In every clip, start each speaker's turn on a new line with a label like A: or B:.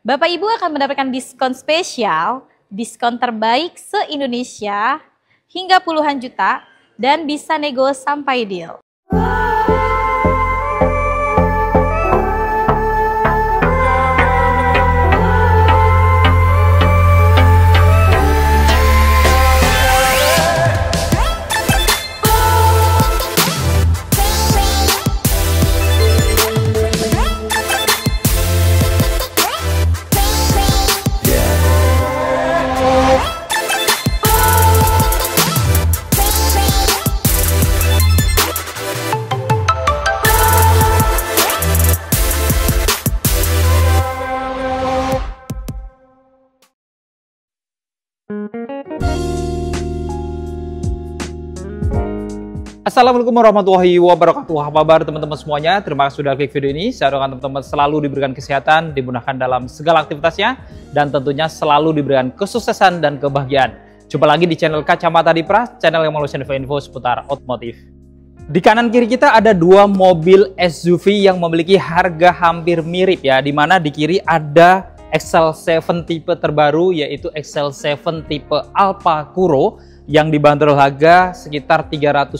A: Bapak Ibu akan mendapatkan diskon spesial, diskon terbaik se-Indonesia hingga puluhan juta dan bisa nego sampai deal.
B: Assalamualaikum warahmatullahi wabarakatuh. Apa kabar teman-teman semuanya? Terima kasih sudah klik video ini. Saya doakan teman-teman selalu diberikan kesehatan, dimudahkan dalam segala aktivitasnya, dan tentunya selalu diberikan kesuksesan dan kebahagiaan. Jumpa lagi di channel Kacamata Dipras, channel yang meluncurkan info seputar otomotif. Di kanan kiri kita ada dua mobil SUV yang memiliki harga hampir mirip ya, dimana di kiri ada XL7 tipe terbaru yaitu XL7 tipe Alfa Kuro yang dibanderol harga sekitar 312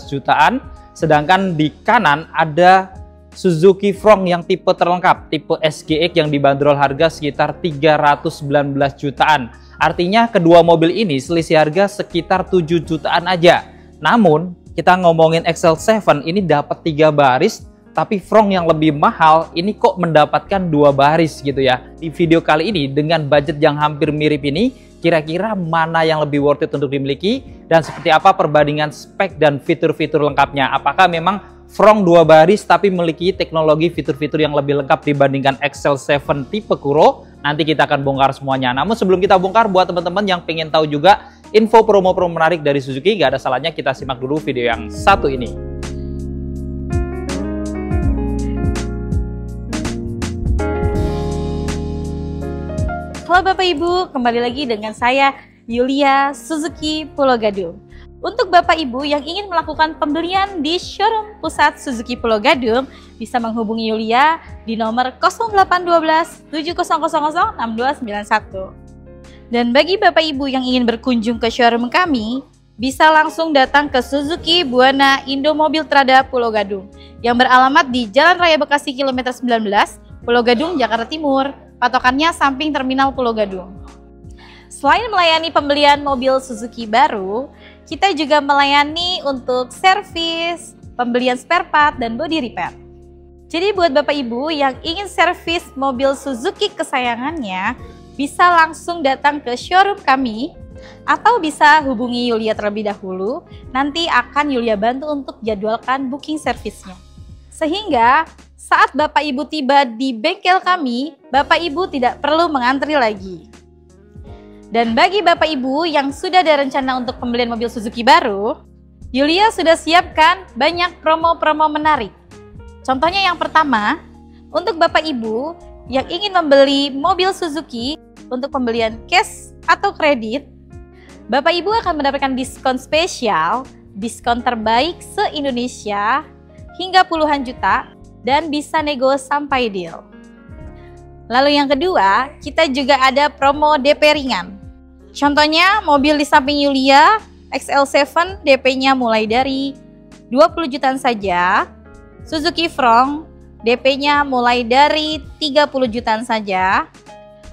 B: jutaan, sedangkan di kanan ada Suzuki Frontr yang tipe terlengkap, tipe SGX yang dibanderol harga sekitar 319 jutaan. Artinya kedua mobil ini selisih harga sekitar 7 jutaan aja. Namun kita ngomongin XL7 ini dapat 3 baris, tapi Frontr yang lebih mahal ini kok mendapatkan 2 baris gitu ya. Di video kali ini dengan budget yang hampir mirip ini, kira-kira mana yang lebih worth it untuk dimiliki dan seperti apa perbandingan spek dan fitur-fitur lengkapnya. Apakah memang Frontr 2 baris tapi memiliki teknologi fitur-fitur yang lebih lengkap dibandingkan XL7 tipe Kuro? Nanti kita akan bongkar semuanya. Namun sebelum kita bongkar, buat teman-teman yang pengen tahu juga info promo-promo menarik dari Suzuki, gak ada salahnya kita simak dulu video yang satu ini.
A: Halo Bapak Ibu, kembali lagi dengan saya Yulia Suzuki Pulau Gadung. Untuk Bapak Ibu yang ingin melakukan pembelian di showroom pusat Suzuki Pulau Gadung, bisa menghubungi Yulia di nomor 0812 7000 6291. Dan bagi Bapak Ibu yang ingin berkunjung ke showroom kami, bisa langsung datang ke Suzuki Buana Indomobil Trada Pulau Gadung yang beralamat di Jalan Raya Bekasi kilometer 19, Pulau Gadung, Jakarta Timur. Patokannya samping Terminal Pulau Gadung. Selain melayani pembelian mobil Suzuki baru, kita juga melayani untuk servis, pembelian spare part, dan body repair. Jadi buat Bapak Ibu yang ingin servis mobil Suzuki kesayangannya, bisa langsung datang ke showroom kami, atau bisa hubungi Yulia terlebih dahulu, nanti akan Yulia bantu untuk jadwalkan booking servisnya. Sehingga saat Bapak Ibu tiba di bengkel kami, Bapak Ibu tidak perlu mengantri lagi. Dan bagi Bapak Ibu yang sudah ada rencana untuk pembelian mobil Suzuki baru, Yulia sudah siapkan banyak promo-promo menarik. Contohnya yang pertama, untuk Bapak Ibu yang ingin membeli mobil Suzuki untuk pembelian cash atau kredit, Bapak Ibu akan mendapatkan diskon spesial, diskon terbaik se-Indonesia hingga puluhan juta dan bisa nego sampai deal. Lalu yang kedua, kita juga ada promo DP ringan. Contohnya mobil di samping Yulia XL7 DP-nya mulai dari 20 jutaan saja. Suzuki Frontr DP-nya mulai dari 30 jutaan saja.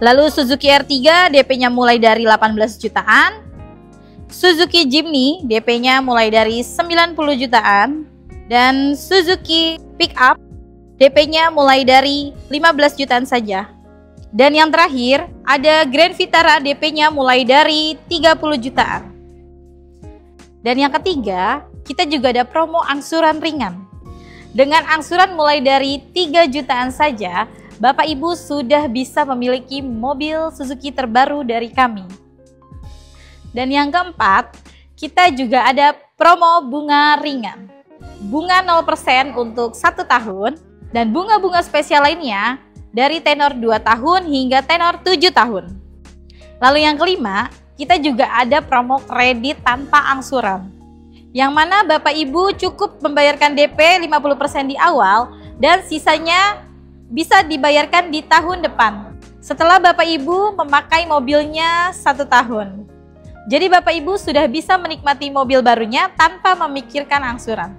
A: Lalu Suzuki R3 DP-nya mulai dari 18 jutaan. Suzuki Jimny DP-nya mulai dari 90 jutaan. Dan Suzuki Pickup DP-nya mulai dari 15 jutaan saja. Dan yang terakhir, ada Grand Vitara DP-nya mulai dari 30 jutaan. Dan yang ketiga, kita juga ada promo angsuran ringan. Dengan angsuran mulai dari 3 jutaan saja, Bapak Ibu sudah bisa memiliki mobil Suzuki terbaru dari kami. Dan yang keempat, kita juga ada promo bunga ringan. Bunga 0% untuk 1 tahun. Dan bunga-bunga spesial lainnya dari tenor 2 tahun hingga tenor 7 tahun. Lalu yang kelima, kita juga ada promo kredit tanpa angsuran. Yang mana Bapak Ibu cukup membayarkan DP 50% di awal dan sisanya bisa dibayarkan di tahun depan. setelah Bapak Ibu memakai mobilnya 1 tahun. Jadi Bapak Ibu sudah bisa menikmati mobil barunya tanpa memikirkan angsuran.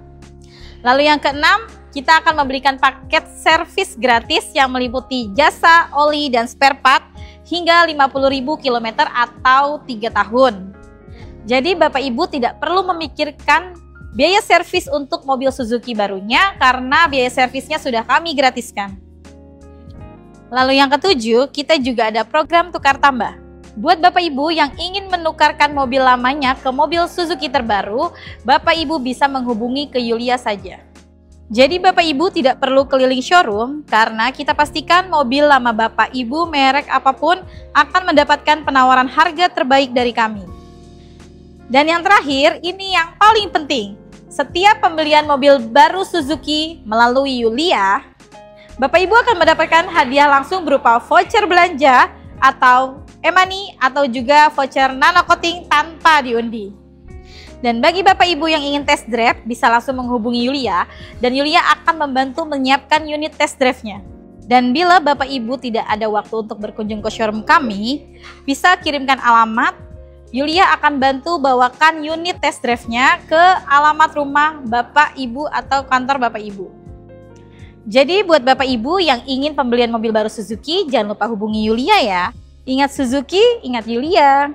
A: Lalu yang keenam, kita akan memberikan paket servis gratis yang meliputi jasa, oli, dan spare part hingga 50.000 km atau 3 tahun. Jadi Bapak Ibu tidak perlu memikirkan biaya servis untuk mobil Suzuki barunya karena biaya servisnya sudah kami gratiskan. Lalu yang ketujuh, kita juga ada program tukar tambah. Buat Bapak Ibu yang ingin menukarkan mobil lamanya ke mobil Suzuki terbaru, Bapak Ibu bisa menghubungi ke Yulia saja. Jadi Bapak Ibu tidak perlu keliling showroom karena kita pastikan mobil lama Bapak Ibu merek apapun akan mendapatkan penawaran harga terbaik dari kami. Dan yang terakhir, ini yang paling penting. Setiap pembelian mobil baru Suzuki melalui Yulia, Bapak Ibu akan mendapatkan hadiah langsung berupa voucher belanja atau e-money atau juga voucher nano coating tanpa diundi. Dan bagi Bapak Ibu yang ingin test drive bisa langsung menghubungi Yulia dan Yulia akan membantu menyiapkan unit test drive-nya. Dan bila Bapak Ibu tidak ada waktu untuk berkunjung ke showroom kami, bisa kirimkan alamat. Yulia akan bantu bawakan unit test drive-nya ke alamat rumah Bapak Ibu atau kantor Bapak Ibu. Jadi buat Bapak Ibu yang ingin pembelian mobil baru Suzuki, jangan lupa hubungi Yulia ya. Ingat Suzuki, ingat Yulia.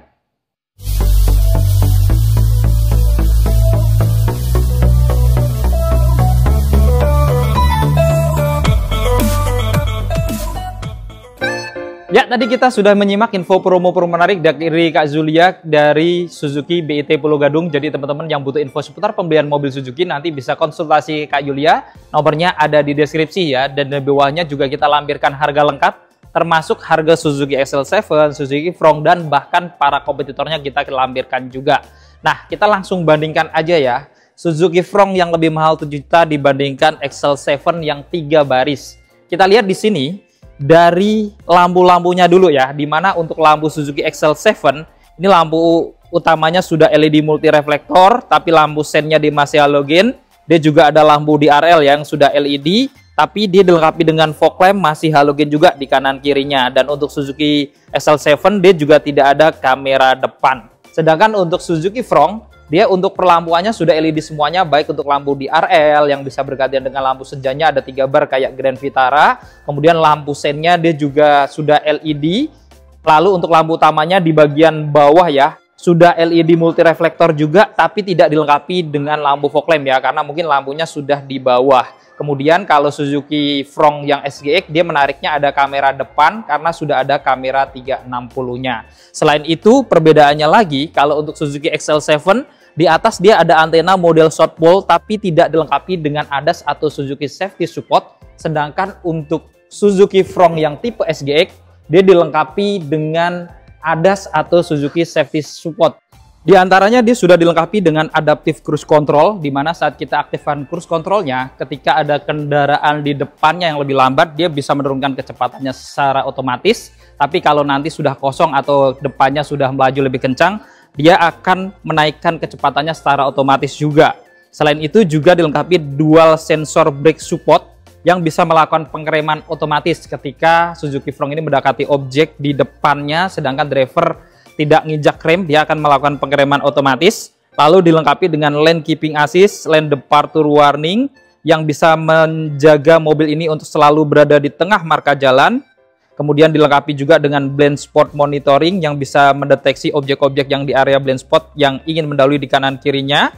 B: Ya, tadi kita sudah menyimak info promo-promo menarik dari Kak Zulia dari Suzuki BIT Pulau Gadung. Jadi teman-teman yang butuh info seputar pembelian mobil Suzuki nanti bisa konsultasi Kak Yulia. Nomornya ada di deskripsi ya. Dan di bawahnya juga kita lampirkan harga lengkap, termasuk harga Suzuki XL7, Suzuki Frong, dan bahkan para kompetitornya kita lampirkan juga. Nah, kita langsung bandingkan aja ya. Suzuki Frong yang lebih mahal 7 juta dibandingkan XL7 yang 3 baris. Kita lihat di sini. Dari lampu-lampunya dulu ya, dimana untuk lampu Suzuki XL7 ini lampu utamanya sudah LED multi reflektor, tapi lampu sennya di masih halogen. Dia juga ada lampu DRL yang sudah LED, tapi dia dilengkapi dengan fog lamp masih halogen juga di kanan kirinya. Dan untuk Suzuki XL7 dia juga tidak ada kamera depan. Sedangkan untuk Suzuki Frong, dia untuk perlampuannya sudah LED semuanya, baik untuk lampu DRL yang bisa bergantian dengan lampu senjanya ada 3 bar kayak Grand Vitara. Kemudian lampu sennya dia juga sudah LED. Lalu untuk lampu utamanya di bagian bawah ya, sudah LED multi reflektor juga, tapi tidak dilengkapi dengan lampu fog lamp ya, karena mungkin lampunya sudah di bawah. Kemudian kalau Suzuki Frong yang SGX dia menariknya ada kamera depan karena sudah ada kamera 360-nya. Selain itu perbedaannya lagi, kalau untuk Suzuki XL7 di atas dia ada antena model short pole tapi tidak dilengkapi dengan ADAS atau Suzuki Safety Support. Sedangkan untuk Suzuki Frong yang tipe SGX dia dilengkapi dengan ADAS atau Suzuki Safety Support. Di antaranya dia sudah dilengkapi dengan Adaptive Cruise Control, di mana saat kita aktifkan cruise controlnya, ketika ada kendaraan di depannya yang lebih lambat, dia bisa menurunkan kecepatannya secara otomatis. Tapi kalau nanti sudah kosong atau depannya sudah melaju lebih kencang, dia akan menaikkan kecepatannya secara otomatis juga. Selain itu juga dilengkapi dual sensor brake support yang bisa melakukan pengereman otomatis ketika Suzuki Frong ini mendekati objek di depannya, sedangkan driver tidak nginjak rem, dia akan melakukan pengereman otomatis. Lalu dilengkapi dengan lane keeping assist, lane departure warning yang bisa menjaga mobil ini untuk selalu berada di tengah marka jalan. Kemudian dilengkapi juga dengan blind spot monitoring yang bisa mendeteksi objek-objek yang di area blind spot yang ingin mendahului di kanan kirinya.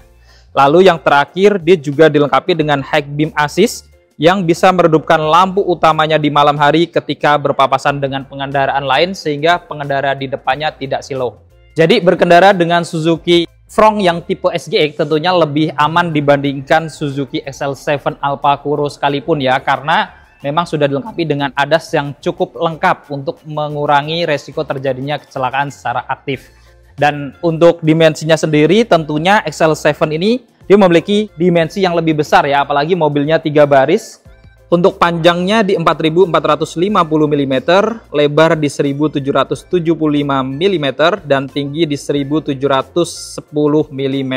B: Lalu yang terakhir dia juga dilengkapi dengan high beam assist yang bisa meredupkan lampu utamanya di malam hari ketika berpapasan dengan pengendaraan lain sehingga pengendara di depannya tidak silau. Jadi berkendara dengan Suzuki Frong yang tipe SGX tentunya lebih aman dibandingkan Suzuki XL7 Alfa Kuro sekalipun ya, karena memang sudah dilengkapi dengan ADAS yang cukup lengkap untuk mengurangi resiko terjadinya kecelakaan secara aktif. Dan untuk dimensinya sendiri tentunya XL7 ini dia memiliki dimensi yang lebih besar ya, apalagi mobilnya 3 baris. Untuk panjangnya di 4450 mm, lebar di 1775 mm, dan tinggi di 1710 mm.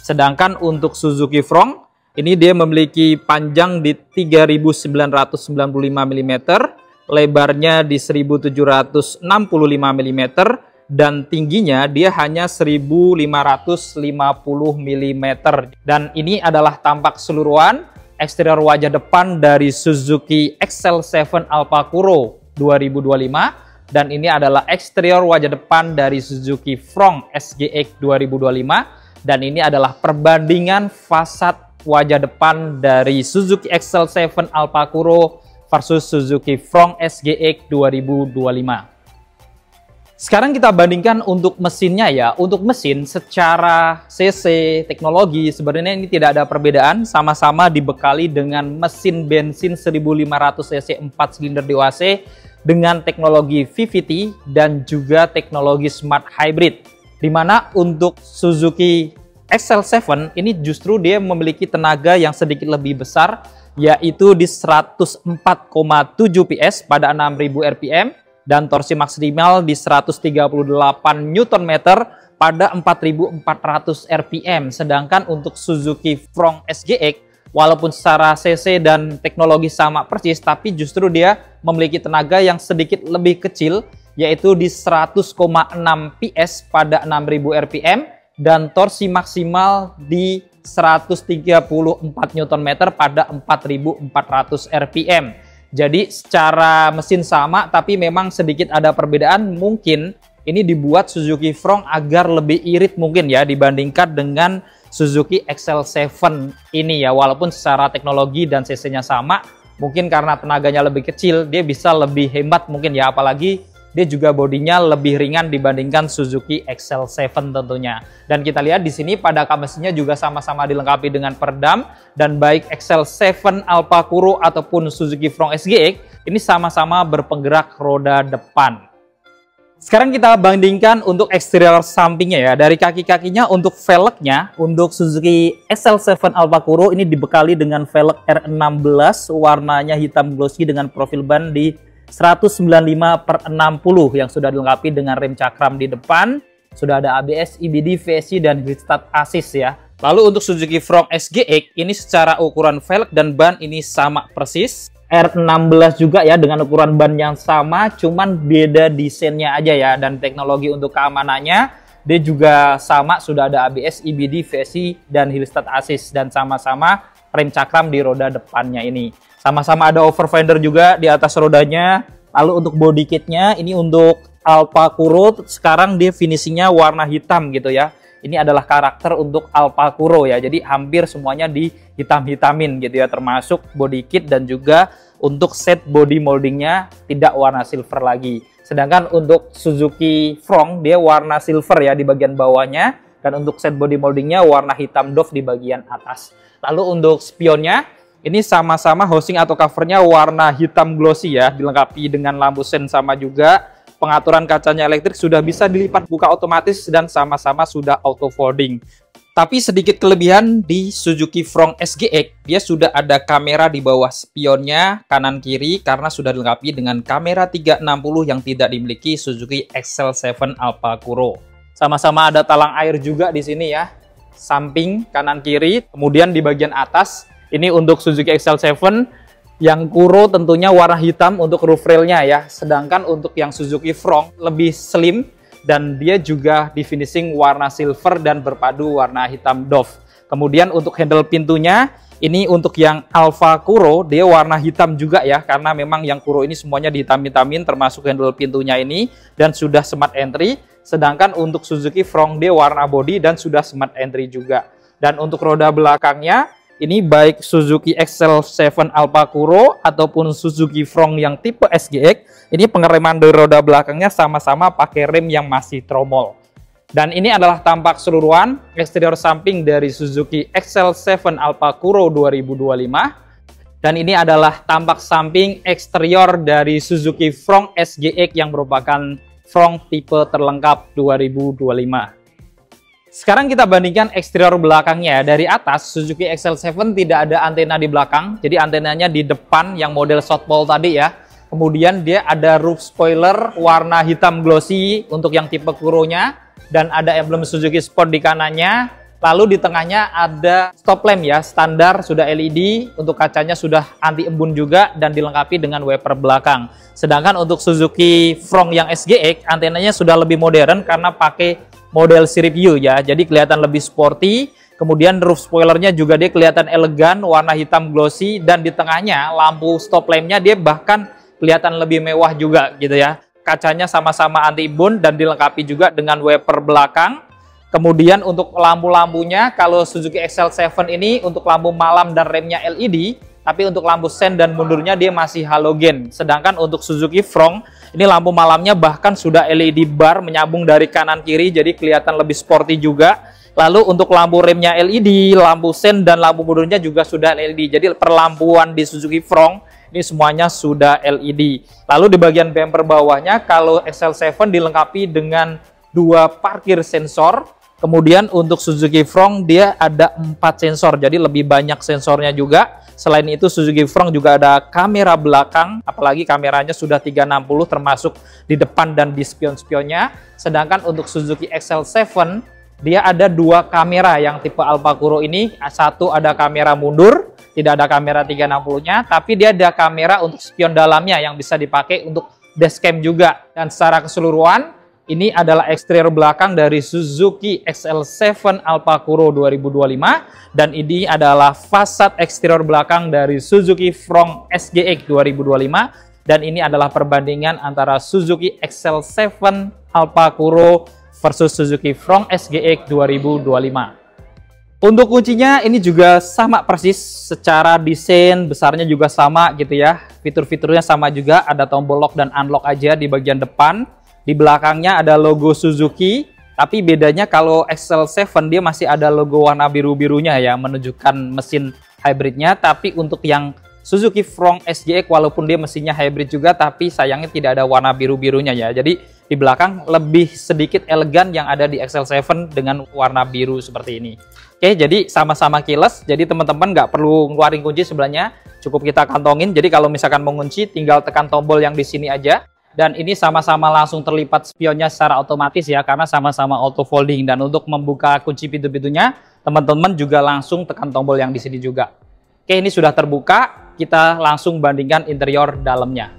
B: Sedangkan untuk Suzuki Frong, ini dia memiliki panjang di 3995 mm, lebarnya di 1765 mm, dan tingginya dia hanya 1550 mm. Dan ini adalah tampak keseluruhan eksterior wajah depan dari Suzuki XL7 Alphacuro 2025. Dan ini adalah eksterior wajah depan dari Suzuki Fronx SGX 2025. Dan ini adalah perbandingan fasad wajah depan dari Suzuki XL7 Alphacuro versus Suzuki Fronx SGX 2025. Sekarang kita bandingkan untuk mesinnya ya. Untuk mesin secara cc, teknologi sebenarnya ini tidak ada perbedaan. Sama-sama dibekali dengan mesin bensin 1500 cc 4 silinder DOHC dengan teknologi VVT dan juga teknologi Smart Hybrid. Dimana untuk Suzuki XL7 ini justru dia memiliki tenaga yang sedikit lebih besar, yaitu di 104,7 PS pada 6000 rpm dan torsi maksimal di 138 Nm pada 4400 rpm. Sedangkan untuk Suzuki Fronx SGX walaupun secara cc dan teknologi sama persis, tapi justru dia memiliki tenaga yang sedikit lebih kecil, yaitu di 100,6 PS pada 6000 rpm dan torsi maksimal di 134 Nm pada 4400 rpm. Jadi secara mesin sama, tapi memang sedikit ada perbedaan. Mungkin ini dibuat Suzuki Fronx agar lebih irit mungkin ya dibandingkan dengan Suzuki XL7 ini ya. Walaupun secara teknologi dan cc-nya sama, mungkin karena tenaganya lebih kecil dia bisa lebih hemat mungkin ya, apalagi dia juga bodinya lebih ringan dibandingkan Suzuki XL7 tentunya. Dan kita lihat di sini pada kap mesinnya juga sama-sama dilengkapi dengan peredam, dan baik XL7 Alphacuro ataupun Suzuki Fronx SGX ini sama-sama berpenggerak roda depan. Sekarang kita bandingkan untuk eksterior sampingnya ya. Dari kaki-kakinya untuk velgnya, untuk Suzuki XL7 Alphacuro ini dibekali dengan velg R16 warnanya hitam glossy dengan profil ban di 195/60 yang sudah dilengkapi dengan rem cakram di depan. Sudah ada ABS, EBD, VSC, dan Hill Start Assist ya. Lalu untuk Suzuki Fronx SGX ini secara ukuran velg dan ban ini sama persis. R16 juga ya dengan ukuran ban yang sama, cuman beda desainnya aja ya. Dan teknologi untuk keamanannya dia juga sama, sudah ada ABS, EBD, VSC, dan Hill Start Assist, dan sama-sama rem cakram di roda depannya ini. Sama-sama ada overfender juga di atas rodanya. Lalu untuk body kitnya ini untuk Alphacuro sekarang dia finishingnya warna hitam gitu ya. Ini adalah karakter untuk Alphacuro ya, jadi hampir semuanya di hitam-hitamin gitu ya, termasuk body kit dan juga untuk set body moldingnya tidak warna silver lagi. Sedangkan untuk Suzuki Fronx dia warna silver ya di bagian bawahnya, dan untuk set body moldingnya warna hitam doff di bagian atas. Lalu untuk spionnya ini sama-sama housing atau covernya warna hitam glossy ya, dilengkapi dengan lampu sen sama juga. Pengaturan kacanya elektrik sudah bisa dilipat buka otomatis dan sama-sama sudah auto folding. Tapi sedikit kelebihan di Suzuki Fronx SGX, dia sudah ada kamera di bawah spionnya kanan kiri karena sudah dilengkapi dengan kamera 360 yang tidak dimiliki Suzuki XL7 Alphacuro. Sama-sama ada talang air juga di sini ya, samping kanan kiri. Kemudian di bagian atas ini untuk Suzuki XL7 yang kuro tentunya warna hitam untuk roof railnya ya. Sedangkan untuk yang Suzuki Fronx lebih slim dan dia juga di finishing warna silver dan berpadu warna hitam doff. Kemudian untuk handle pintunya ini untuk yang Alphacuro dia warna hitam juga ya, karena memang yang kuro ini semuanya dihitam-hitamin termasuk handle pintunya ini dan sudah smart entry. Sedangkan untuk Suzuki Fronx dia warna body dan sudah smart entry juga. Dan untuk roda belakangnya ini baik Suzuki XL7 Alphacuro ataupun Suzuki Fronx yang tipe SGX, ini pengereman dari roda belakangnya sama-sama pakai rem yang masih tromol. Dan ini adalah tampak keseluruhan eksterior samping dari Suzuki XL7 Alphacuro 2025. Dan ini adalah tampak samping eksterior dari Suzuki Fronx SGX yang merupakan Fronx tipe terlengkap 2025. Sekarang kita bandingkan eksterior belakangnya. Dari atas, Suzuki XL7 tidak ada antena di belakang. Jadi antenanya di depan yang model Southpole tadi ya. Kemudian dia ada roof spoiler warna hitam glossy untuk yang tipe kuronya. Dan ada emblem Suzuki Sport di kanannya. Lalu di tengahnya ada stop lamp ya, standar sudah LED, untuk kacanya sudah anti embun juga dan dilengkapi dengan wiper belakang. Sedangkan untuk Suzuki Front yang SGX, antenanya sudah lebih modern karena pakai model sirip view ya, jadi kelihatan lebih sporty. Kemudian roof spoilernya juga dia kelihatan elegan, warna hitam glossy, dan di tengahnya lampu stop lampnya dia bahkan kelihatan lebih mewah juga gitu ya. Kacanya sama-sama anti embun dan dilengkapi juga dengan wiper belakang. Kemudian untuk lampu-lampunya, kalau Suzuki XL7 ini untuk lampu malam dan remnya LED, tapi untuk lampu sen dan mundurnya dia masih halogen. Sedangkan untuk Suzuki Front, ini lampu malamnya bahkan sudah LED bar menyambung dari kanan kiri, jadi kelihatan lebih sporty juga. Lalu untuk lampu remnya LED, lampu sen dan lampu mundurnya juga sudah LED. Jadi perlampuan di Suzuki Front ini semuanya sudah LED. Lalu di bagian bumper bawahnya, kalau XL7 dilengkapi dengan 2 parkir sensor. Kemudian untuk Suzuki Front dia ada 4 sensor, jadi lebih banyak sensornya juga. Selain itu Suzuki Front juga ada kamera belakang, apalagi kameranya sudah 360 termasuk di depan dan di spion-spionnya. Sedangkan untuk Suzuki XL7 dia ada 2 kamera yang tipe Alphacuro ini. Satu ada kamera mundur, tidak ada kamera 360-nya, tapi dia ada kamera untuk spion dalamnya yang bisa dipakai untuk dashcam juga. Dan secara keseluruhan ini adalah eksterior belakang dari Suzuki XL7 Alphacuro 2025 dan ini adalah fasad eksterior belakang dari Suzuki Front SGX 2025 dan ini adalah perbandingan antara Suzuki XL7 Alphacuro versus Suzuki Front SGX 2025. Untuk kuncinya ini juga sama persis, secara desain besarnya juga sama gitu ya. Fitur-fiturnya sama juga, ada tombol lock dan unlock aja di bagian depan. Di belakangnya ada logo Suzuki, tapi bedanya kalau XL7 dia masih ada logo warna biru-birunya ya, menunjukkan mesin hybridnya. Tapi untuk yang Suzuki Front SGX walaupun dia mesinnya hybrid juga, tapi sayangnya tidak ada warna biru-birunya ya. Jadi di belakang lebih sedikit elegan yang ada di XL7 dengan warna biru seperti ini. Oke, jadi sama-sama keyless, jadi teman-teman nggak perlu ngeluarin kunci sebenarnya, cukup kita kantongin. Jadi kalau misalkan mau ngunci, tinggal tekan tombol yang di sini aja. Dan ini sama-sama langsung terlipat spionnya secara otomatis ya, karena sama-sama auto folding. Dan untuk membuka kunci pintu-pintunya, teman-teman juga langsung tekan tombol yang di sini juga. Oke, ini sudah terbuka, kita langsung bandingkan interior dalamnya.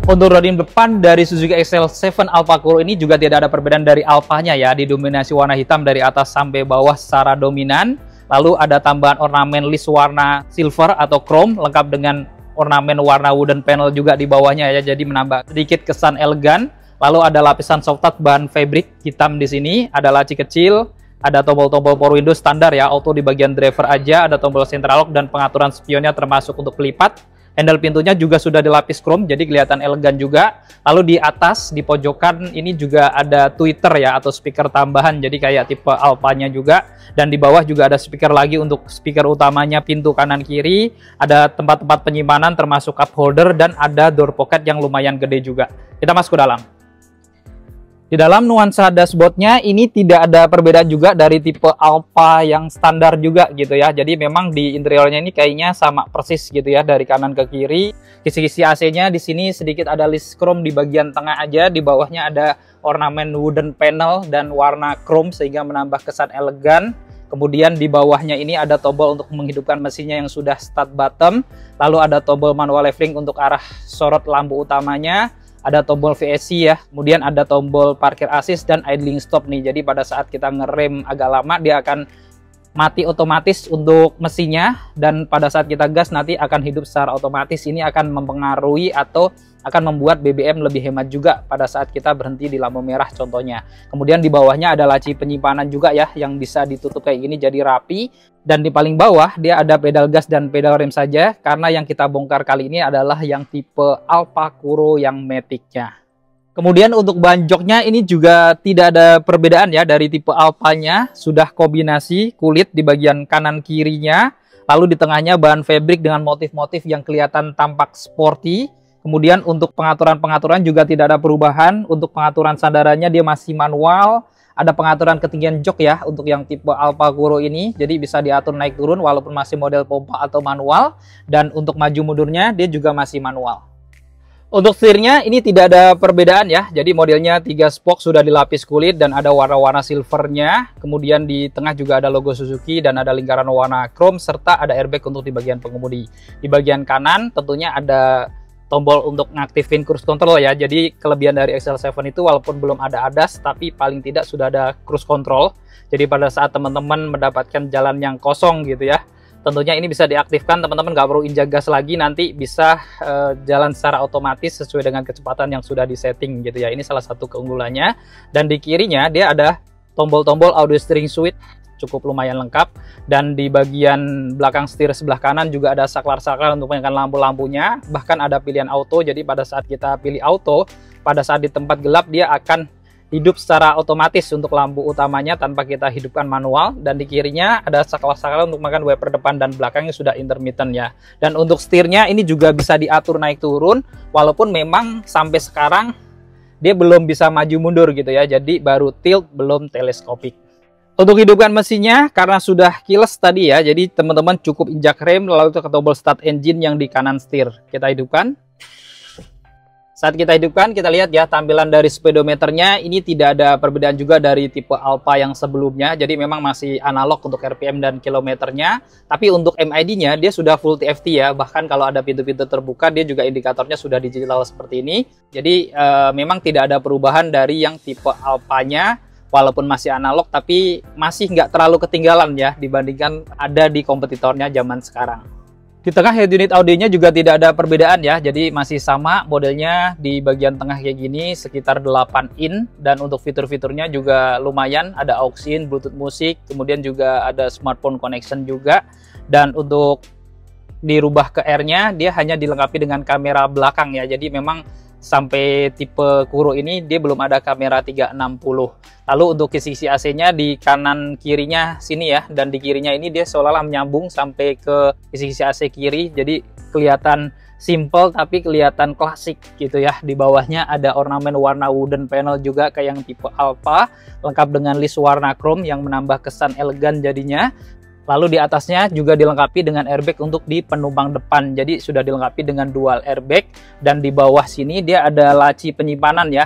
B: Untuk rodin depan dari Suzuki XL7 Alphacuro ini juga tidak ada perbedaan dari Alphanya ya, didominasi warna hitam dari atas sampai bawah secara dominan. Lalu ada tambahan ornamen list warna silver atau chrome lengkap dengan ornamen warna wooden panel juga di bawahnya ya, jadi menambah sedikit kesan elegan. Lalu ada lapisan soft touch bahan fabric hitam di sini, ada laci kecil, ada tombol-tombol power window standar ya, auto di bagian driver aja, ada tombol central lock dan pengaturan spionnya termasuk untuk pelipat. Handle pintunya juga sudah dilapis chrome, jadi kelihatan elegan juga. Lalu di atas, di pojokan ini juga ada tweeter ya, atau speaker tambahan, jadi kayak tipe Alphanya juga. Dan di bawah juga ada speaker lagi untuk speaker utamanya pintu kanan kiri. Ada tempat-tempat penyimpanan termasuk cup holder dan ada door pocket yang lumayan gede juga. Kita masuk ke dalam. Di dalam nuansa dashboardnya ini tidak ada perbedaan juga dari tipe Alpha yang standar juga gitu ya. Jadi memang di interiornya ini kayaknya sama persis gitu ya, dari kanan ke kiri. Kisi-kisi AC-nya di sini sedikit ada list chrome di bagian tengah aja. Di bawahnya ada ornamen wooden panel dan warna chrome sehingga menambah kesan elegan. Kemudian di bawahnya ini ada tombol untuk menghidupkan mesinnya yang sudah start button. Lalu ada tombol manual leveling untuk arah sorot lampu utamanya. Ada tombol VSC ya, kemudian ada tombol parkir assist dan idling stop nih. Jadi pada saat kita ngerem agak lama dia akan mati otomatis untuk mesinnya, dan pada saat kita gas nanti akan hidup secara otomatis. Ini akan mempengaruhi atau akan membuat BBM lebih hemat juga pada saat kita berhenti di lampu merah contohnya. Kemudian di bawahnya ada laci penyimpanan juga ya, yang bisa ditutup kayak gini jadi rapi. Dan di paling bawah dia ada pedal gas dan pedal rem saja, karena yang kita bongkar kali ini adalah yang tipe Alphacuro yang Matic-nya. Kemudian untuk ban joknya ini juga tidak ada perbedaan ya dari tipe Alphanya, sudah kombinasi kulit di bagian kanan kirinya, lalu di tengahnya bahan fabric dengan motif-motif yang kelihatan tampak sporty. Kemudian untuk pengaturan-pengaturan juga tidak ada perubahan. Untuk pengaturan sandarannya dia masih manual. Ada pengaturan ketinggian jok ya untuk yang tipe Alfa Kuro ini. Jadi bisa diatur naik turun walaupun masih model pompa atau manual. Dan untuk maju mundurnya dia juga masih manual. Untuk setirnya ini tidak ada perbedaan ya. Jadi modelnya 3 spoke sudah dilapis kulit dan ada warna-warna silvernya. Kemudian di tengah juga ada logo Suzuki dan ada lingkaran warna chrome serta ada airbag untuk di bagian pengemudi. Di bagian kanan tentunya ada tombol untuk ngaktifin cruise control ya. Jadi kelebihan dari XL7 itu walaupun belum ada ADAS tapi paling tidak sudah ada cruise control. Jadi pada saat teman-teman mendapatkan jalan yang kosong gitu ya, tentunya ini bisa diaktifkan, teman-teman nggak perlu injak gas lagi, nanti bisa jalan secara otomatis sesuai dengan kecepatan yang sudah disetting gitu ya. Ini salah satu keunggulannya. Dan di kirinya dia ada tombol-tombol audio steering suite, cukup lumayan lengkap. Dan di bagian belakang setir sebelah kanan juga ada saklar-saklar untuk menyalakan lampu-lampunya. Bahkan ada pilihan auto, jadi pada saat kita pilih auto, pada saat di tempat gelap dia akan hidup secara otomatis untuk lampu utamanya tanpa kita hidupkan manual. Dan di kirinya ada saklar-saklar untuk makan wiper depan dan belakangnya sudah intermittent ya. Dan untuk setirnya ini juga bisa diatur naik turun, walaupun memang sampai sekarang dia belum bisa maju mundur gitu ya. Jadi baru tilt, belum teleskopik. Untuk hidupkan mesinnya karena sudah keyless tadi ya, jadi teman-teman cukup injak rem lalu ke tombol start engine yang di kanan setir. Kita hidupkan. Saat kita hidupkan, kita lihat ya tampilan dari speedometernya ini tidak ada perbedaan juga dari tipe Alfa yang sebelumnya. Jadi memang masih analog untuk RPM dan kilometernya. Tapi untuk MID-nya dia sudah full TFT ya. Bahkan kalau ada pintu-pintu terbuka dia juga indikatornya sudah digital seperti ini. Jadi memang tidak ada perubahan dari yang tipe Alfanya. Walaupun masih analog tapi masih nggak terlalu ketinggalan ya dibandingkan ada di kompetitornya zaman sekarang. Di tengah head unit audionya juga tidak ada perbedaan ya, jadi masih sama modelnya di bagian tengah kayak gini sekitar 8 in. Dan untuk fitur-fiturnya juga lumayan, ada aux in, bluetooth musik, kemudian juga ada smartphone connection juga. Dan untuk dirubah ke R-nya dia hanya dilengkapi dengan kamera belakang ya, jadi memang sampai tipe Kuro ini dia belum ada kamera 360. Lalu untuk sisi AC-nya di kanan kirinya sini ya, dan di kirinya ini dia seolah-olah menyambung sampai ke sisi AC kiri, jadi kelihatan simple tapi kelihatan klasik gitu ya. Di bawahnya ada ornamen warna wooden panel juga kayak yang tipe Alfa, lengkap dengan list warna chrome yang menambah kesan elegan jadinya. Lalu di atasnya juga dilengkapi dengan airbag untuk di penumpang depan. Jadi sudah dilengkapi dengan dual airbag. Dan di bawah sini dia ada laci penyimpanan ya,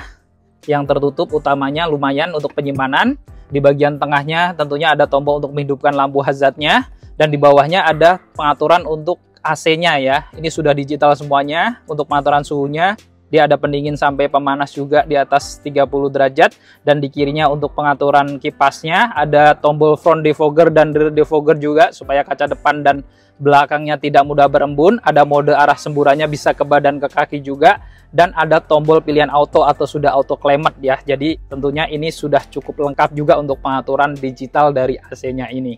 B: yang tertutup utamanya lumayan untuk penyimpanan. Di bagian tengahnya tentunya ada tombol untuk menghidupkan lampu hazardnya. Dan di bawahnya ada pengaturan untuk AC-nya ya. Ini sudah digital semuanya. Untuk pengaturan suhunya dia ada pendingin sampai pemanas juga di atas 30 derajat. Dan di kirinya untuk pengaturan kipasnya ada tombol front defogger dan rear defogger juga supaya kaca depan dan belakangnya tidak mudah berembun. Ada mode arah semburannya bisa ke badan ke kaki juga. Dan ada tombol pilihan auto atau sudah auto climate ya. Jadi tentunya ini sudah cukup lengkap juga untuk pengaturan digital dari AC-nya ini.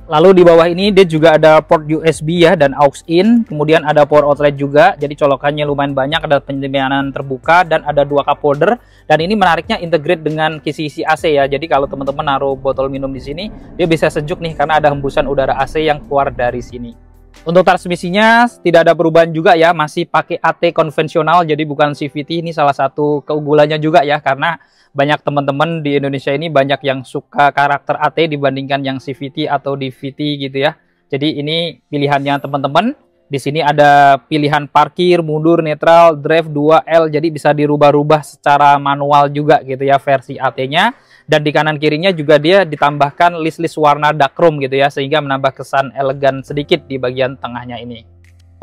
B: Lalu di bawah ini dia juga ada port USB ya dan aux in, kemudian ada power outlet juga. Jadi colokannya lumayan banyak, ada penyimpanan terbuka dan ada 2 cup holder. Dan ini menariknya integrate dengan kisi-kisi AC ya. Jadi kalau teman-teman naruh botol minum di sini, dia bisa sejuk nih karena ada hembusan udara AC yang keluar dari sini. Untuk transmisinya tidak ada perubahan juga ya, masih pakai AT konvensional jadi bukan CVT. Ini salah satu keunggulannya juga ya, karena banyak teman-teman di Indonesia ini banyak yang suka karakter AT dibandingkan yang CVT atau DVT gitu ya. Jadi ini pilihannya teman-teman. Di sini ada pilihan parkir, mundur, netral, drive 2L, jadi bisa dirubah-rubah secara manual juga gitu ya versi AT-nya. Dan di kanan kirinya juga dia ditambahkan list-list warna dark chrome gitu ya, sehingga menambah kesan elegan sedikit di bagian tengahnya ini.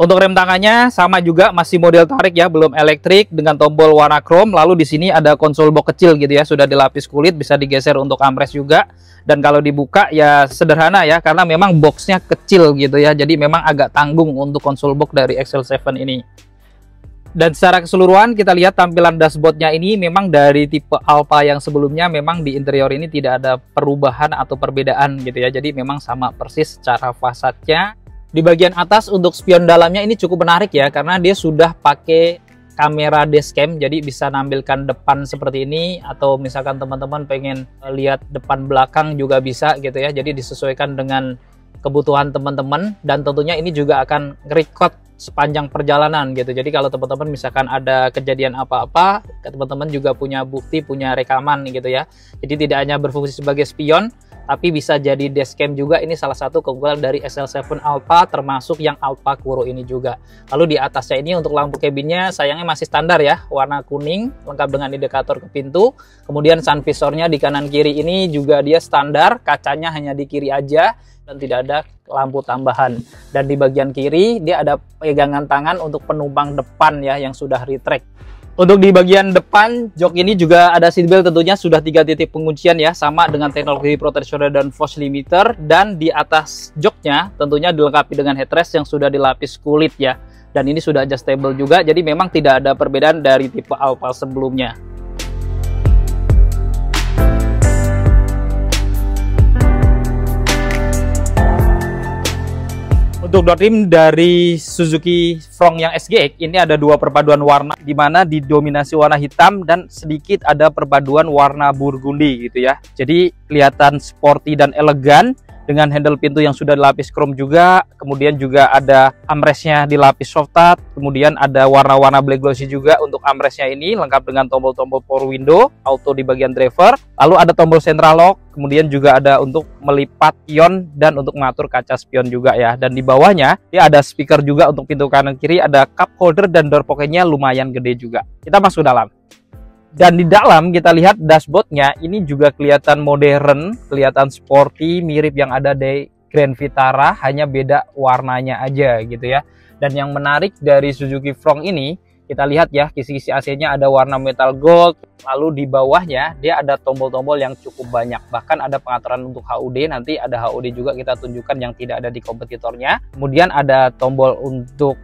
B: Untuk rem tangannya sama juga, masih model tarik ya, belum elektrik dengan tombol warna chrome. Lalu di sini ada konsol box kecil gitu ya, sudah dilapis kulit, bisa digeser untuk armrest juga. Dan kalau dibuka ya sederhana ya, karena memang boxnya kecil gitu ya, jadi memang agak tanggung untuk konsol box dari XL7 ini. Dan secara keseluruhan kita lihat tampilan dashboardnya ini memang dari tipe Alfa yang sebelumnya, memang di interior ini tidak ada perubahan atau perbedaan gitu ya, jadi memang sama persis secara fasadnya. Di bagian atas untuk spion dalamnya ini cukup menarik ya, karena dia sudah pakai kamera dashcam, jadi bisa nampilkan depan seperti ini, atau misalkan teman-teman pengen lihat depan belakang juga bisa gitu ya. Jadi disesuaikan dengan kebutuhan teman-teman, dan tentunya ini juga akan record sepanjang perjalanan gitu. Jadi kalau teman-teman misalkan ada kejadian apa-apa, teman-teman juga punya bukti, punya rekaman gitu ya. Jadi tidak hanya berfungsi sebagai spion, tapi bisa jadi dashcam juga. Ini salah satu keunggulan dari SL7 Alpha, termasuk yang Alpha Kuro ini juga. Lalu di atasnya ini untuk lampu cabinnya sayangnya masih standar ya, warna kuning, lengkap dengan indikator ke pintu. Kemudian sun visornya di kanan kiri ini juga dia standar, kacanya hanya di kiri aja dan tidak ada lampu tambahan. Dan di bagian kiri dia ada pegangan tangan untuk penumpang depan ya yang sudah retract. Untuk di bagian depan jok ini juga ada seatbelt, tentunya sudah 3 titik penguncian ya, sama dengan teknologi protection dan force limiter. Dan di atas joknya tentunya dilengkapi dengan headrest yang sudah dilapis kulit ya, dan ini sudah adjustable juga, jadi memang tidak ada perbedaan dari tipe Alpha sebelumnya. Untuk door trim dari Suzuki Fronx yang SGX ini ada 2 perpaduan warna, di mana didominasi warna hitam dan sedikit ada perpaduan warna burgundi gitu ya. Jadi kelihatan sporty dan elegan dengan handle pintu yang sudah dilapis chrome juga. Kemudian juga ada armrestnya dilapis soft touch. Kemudian ada warna-warna black glossy juga untuk armrestnya ini, lengkap dengan tombol-tombol power window, auto di bagian driver. Lalu ada tombol central lock. Kemudian juga ada untuk melipat spion dan untuk mengatur kaca spion juga ya. Dan di bawahnya dia ada speaker juga untuk pintu kanan kiri, ada cup holder dan door pocketnya lumayan gede juga. Kita masuk dalam. Dan di dalam kita lihat dashboardnya ini juga kelihatan modern, kelihatan sporty, mirip yang ada di Grand Vitara, hanya beda warnanya aja gitu ya. Dan yang menarik dari Suzuki Fronx ini, kita lihat ya, kisi-kisi AC-nya ada warna metal gold. Lalu di bawahnya dia ada tombol-tombol yang cukup banyak. Bahkan ada pengaturan untuk HUD, nanti ada HUD juga kita tunjukkan yang tidak ada di kompetitornya. Kemudian ada tombol untuk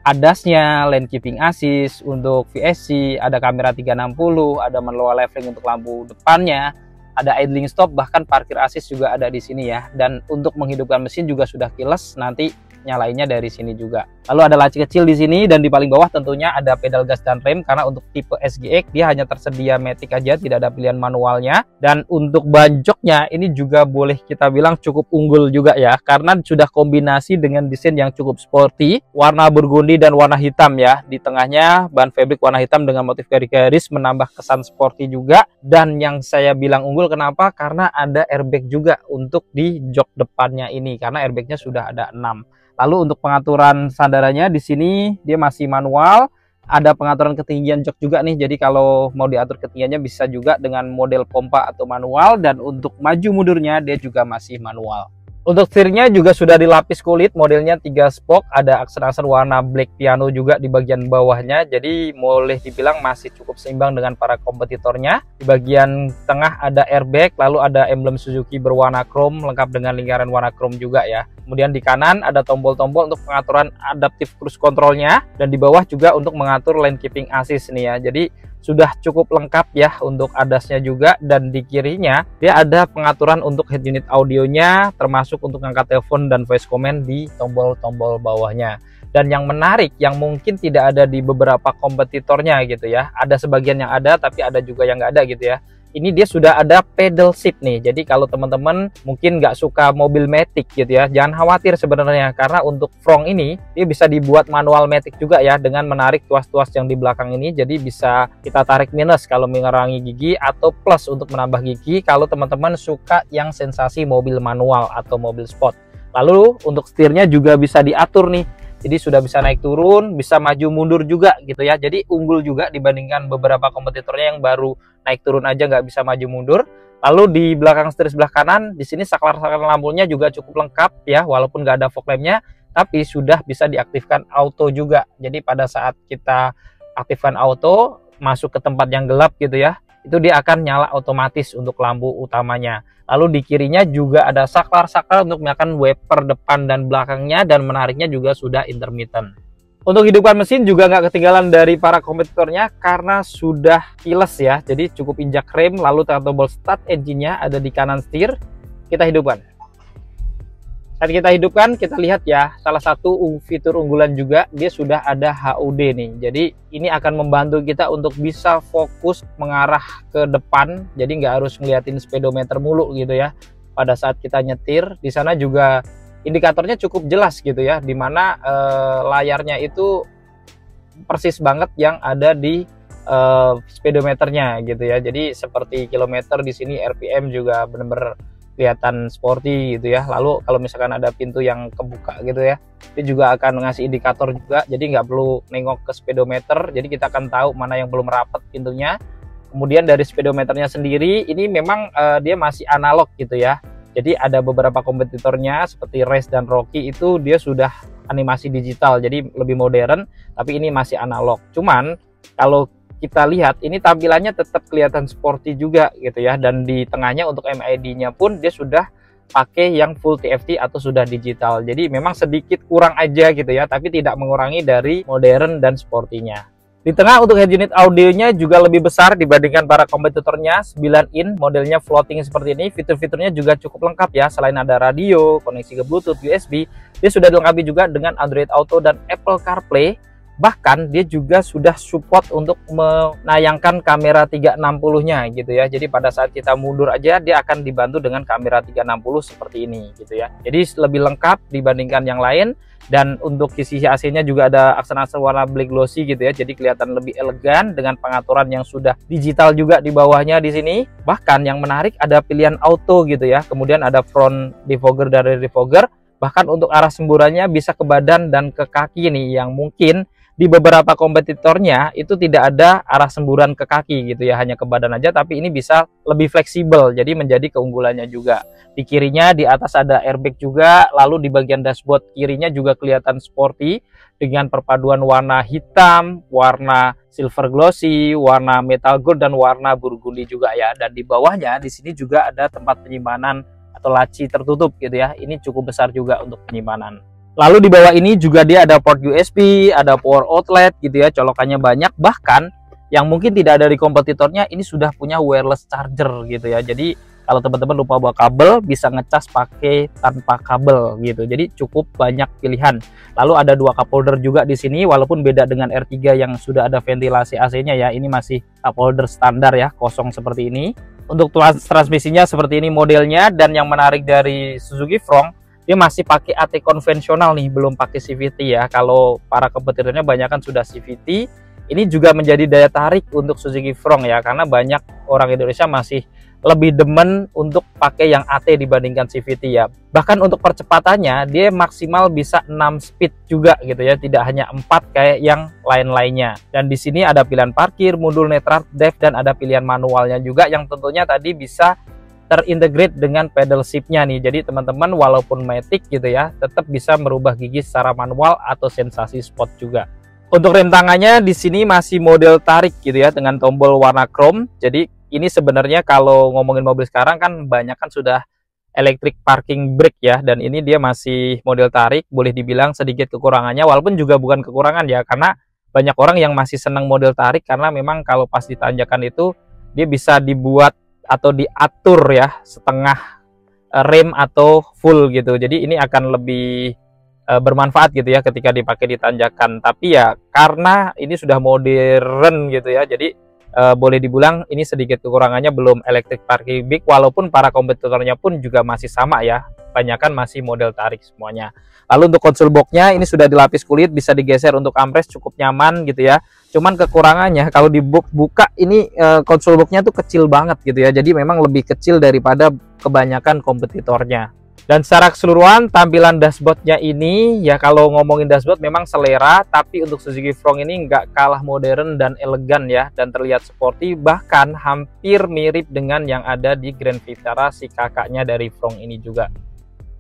B: ADAS-nya, lane keeping assist, untuk VSC, ada kamera 360, ada manual leveling untuk lampu depannya, ada idling stop, bahkan parkir assist juga ada di sini ya. Dan untuk menghidupkan mesin juga sudah keyless, nanti nyalainnya dari sini juga. Lalu ada laci kecil di sini, dan di paling bawah tentunya ada pedal gas dan rem, karena untuk tipe SGX dia hanya tersedia matic aja, tidak ada pilihan manualnya. Dan untuk ban joknya ini juga boleh kita bilang cukup unggul juga ya, karena sudah kombinasi dengan desain yang cukup sporty, warna burgundi dan warna hitam ya. Di tengahnya ban fabric warna hitam dengan motif garis-garis menambah kesan sporty juga. Dan yang saya bilang unggul kenapa? Karena ada airbag juga untuk di jok depannya ini, karena airbagnya sudah ada 6. Lalu untuk pengaturan sandarannya di sini dia masih manual, ada pengaturan ketinggian jok juga nih. Jadi kalau mau diatur ketinggiannya bisa juga dengan model pompa atau manual, dan untuk maju mundurnya dia juga masih manual. Untuk setirnya juga sudah dilapis kulit, modelnya 3 spoke, ada aksen-aksen warna black piano juga di bagian bawahnya. Jadi boleh dibilang masih cukup seimbang dengan para kompetitornya. Di bagian tengah ada airbag, lalu ada emblem Suzuki berwarna chrome, lengkap dengan lingkaran warna chrome juga ya. Kemudian di kanan ada tombol-tombol untuk pengaturan adaptive cruise controlnya, dan di bawah juga untuk mengatur lane keeping assist nih ya. Jadi sudah cukup lengkap ya untuk ADAS-nya juga. Dan di kirinya dia ada pengaturan untuk head unit audionya, termasuk untuk angkat telepon dan voice command di tombol-tombol bawahnya. Dan yang menarik, yang mungkin tidak ada di beberapa kompetitornya gitu ya, ada sebagian yang ada tapi ada juga yang nggak ada gitu ya. Ini dia sudah ada pedal shift nih. Jadi kalau teman-teman mungkin nggak suka mobil matic gitu ya, jangan khawatir sebenarnya, karena untuk Fronx ini dia bisa dibuat manual matic juga ya, dengan menarik tuas-tuas yang di belakang ini. Jadi bisa kita tarik minus kalau mengurangi gigi, atau plus untuk menambah gigi kalau teman-teman suka yang sensasi mobil manual atau mobil sport. Lalu untuk setirnya juga bisa diatur nih. Jadi sudah bisa naik turun, bisa maju mundur juga gitu ya. Jadi unggul juga dibandingkan beberapa kompetitornya yang baru naik turun aja nggak bisa maju mundur. Lalu di belakang setir sebelah kanan, di sini saklar-saklar lampunya juga cukup lengkap ya, walaupun nggak ada fog lampnya, tapi sudah bisa diaktifkan auto juga. Jadi pada saat kita aktifkan auto, masuk ke tempat yang gelap gitu ya, itu dia akan nyala otomatis untuk lampu utamanya. Lalu di kirinya juga ada saklar-saklar untuk menyalakan wiper depan dan belakangnya, dan menariknya juga sudah intermittent. Untuk hidupkan mesin juga nggak ketinggalan dari para kompetitornya karena sudah keyless ya. Jadi cukup injak rem, lalu tombol start engine-nya ada di kanan setir. Kita hidupkan. Saat kita hidupkan, kita lihat ya, salah satu fitur unggulan juga, dia sudah ada HUD nih. Jadi ini akan membantu kita untuk bisa fokus mengarah ke depan. Jadi nggak harus ngeliatin speedometer mulu gitu ya pada saat kita nyetir. Di sana juga indikatornya cukup jelas gitu ya, dimana layarnya itu persis banget yang ada di speedometernya gitu ya. Jadi seperti kilometer di sini, RPM juga bener-bener kelihatan sporty gitu ya. Lalu kalau misalkan ada pintu yang kebuka gitu ya, dia juga akan ngasih indikator juga, jadi nggak perlu nengok ke speedometer, jadi kita akan tahu mana yang belum rapat pintunya. Kemudian dari speedometernya sendiri ini memang dia masih analog gitu ya. Jadi ada beberapa kompetitornya seperti Race dan Rocky itu dia sudah animasi digital, jadi lebih modern, tapi ini masih analog. Cuman kalau kita lihat ini tampilannya tetap kelihatan sporty juga gitu ya, dan di tengahnya untuk MID-nya pun dia sudah pakai yang full TFT atau sudah digital. Jadi memang sedikit kurang aja gitu ya, tapi tidak mengurangi dari modern dan sportinya. Di tengah untuk head unit audionya juga lebih besar dibandingkan para kompetitornya, 9 in, modelnya floating seperti ini. Fitur-fiturnya juga cukup lengkap ya, selain ada radio, koneksi ke Bluetooth, USB, dia sudah dilengkapi juga dengan Android Auto dan Apple CarPlay. Bahkan dia juga sudah support untuk menayangkan kamera 360-nya gitu ya. Jadi pada saat kita mundur aja dia akan dibantu dengan kamera 360 seperti ini gitu ya. Jadi lebih lengkap dibandingkan yang lain. Dan untuk sisi AC-nya juga ada aksen-aksen warna black glossy gitu ya. Jadi kelihatan lebih elegan dengan pengaturan yang sudah digital juga di bawahnya di sini. Bahkan yang menarik ada pilihan auto gitu ya. Kemudian ada front defogger dari defogger. Bahkan untuk arah semburannya bisa ke badan dan ke kaki nih, yang mungkin di beberapa kompetitornya itu tidak ada arah semburan ke kaki gitu ya, hanya ke badan aja, tapi ini bisa lebih fleksibel, jadi menjadi keunggulannya juga. Di kirinya di atas ada airbag juga, lalu di bagian dashboard kirinya juga kelihatan sporty dengan perpaduan warna hitam, warna silver glossy, warna metal gold, dan warna burgundy juga ya. Dan di bawahnya di sini juga ada tempat penyimpanan atau laci tertutup gitu ya, ini cukup besar juga untuk penyimpanan. Lalu di bawah ini juga dia ada port USB, ada power outlet gitu ya, colokannya banyak. Bahkan yang mungkin tidak ada di kompetitornya ini sudah punya wireless charger gitu ya. Jadi kalau teman-teman lupa bawa kabel bisa ngecas pakai tanpa kabel gitu. Jadi cukup banyak pilihan. Lalu ada 2 cup holder juga di sini, walaupun beda dengan R3 yang sudah ada ventilasi AC-nya ya. Ini masih cup holder standar ya, kosong seperti ini. Untuk transmisinya seperti ini modelnya, dan yang menarik dari Suzuki Front, dia masih pakai AT konvensional nih, belum pakai CVT ya. Kalau para kompetitornya banyak kan sudah CVT. Ini juga menjadi daya tarik untuk Suzuki Front ya, karena banyak orang Indonesia masih lebih demen untuk pakai yang AT dibandingkan CVT ya. Bahkan untuk percepatannya dia maksimal bisa 6 speed juga gitu ya, tidak hanya 4 kayak yang lain-lainnya. Dan di sini ada pilihan parkir, modul netral depth, dan ada pilihan manualnya juga yang tentunya tadi bisa terintegrate dengan pedal shift-nya nih. Jadi teman-teman walaupun matic gitu ya, tetap bisa merubah gigi secara manual atau sensasi sport juga. Untuk rem tangannya di sini masih model tarik gitu ya, dengan tombol warna chrome. Jadi ini sebenarnya kalau ngomongin mobil sekarang kan banyak kan sudah electric parking brake ya, dan ini dia masih model tarik. Boleh dibilang sedikit kekurangannya, walaupun juga bukan kekurangan ya, karena banyak orang yang masih senang model tarik, karena memang kalau pas ditanjakan itu dia bisa dibuat atau diatur ya, setengah rem atau full gitu. Jadi ini akan lebih bermanfaat gitu ya ketika dipakai di tanjakan. Tapi ya karena ini sudah modern gitu ya, jadi boleh dibilang ini sedikit kekurangannya, belum electric parking brake, walaupun para kompetitornya pun juga masih sama ya, kebanyakan masih model tarik semuanya. Lalu untuk konsol boxnya ini sudah dilapis kulit, bisa digeser untuk armrest, cukup nyaman gitu ya. Cuman kekurangannya kalau dibuka ini konsol boxnya tuh kecil banget gitu ya, jadi memang lebih kecil daripada kebanyakan kompetitornya. Dan secara keseluruhan tampilan dashboardnya ini ya, kalau ngomongin dashboard memang selera, tapi untuk Suzuki Front ini nggak kalah modern dan elegan ya, dan terlihat sporty, bahkan hampir mirip dengan yang ada di Grand Vitara si kakaknya dari Front ini juga.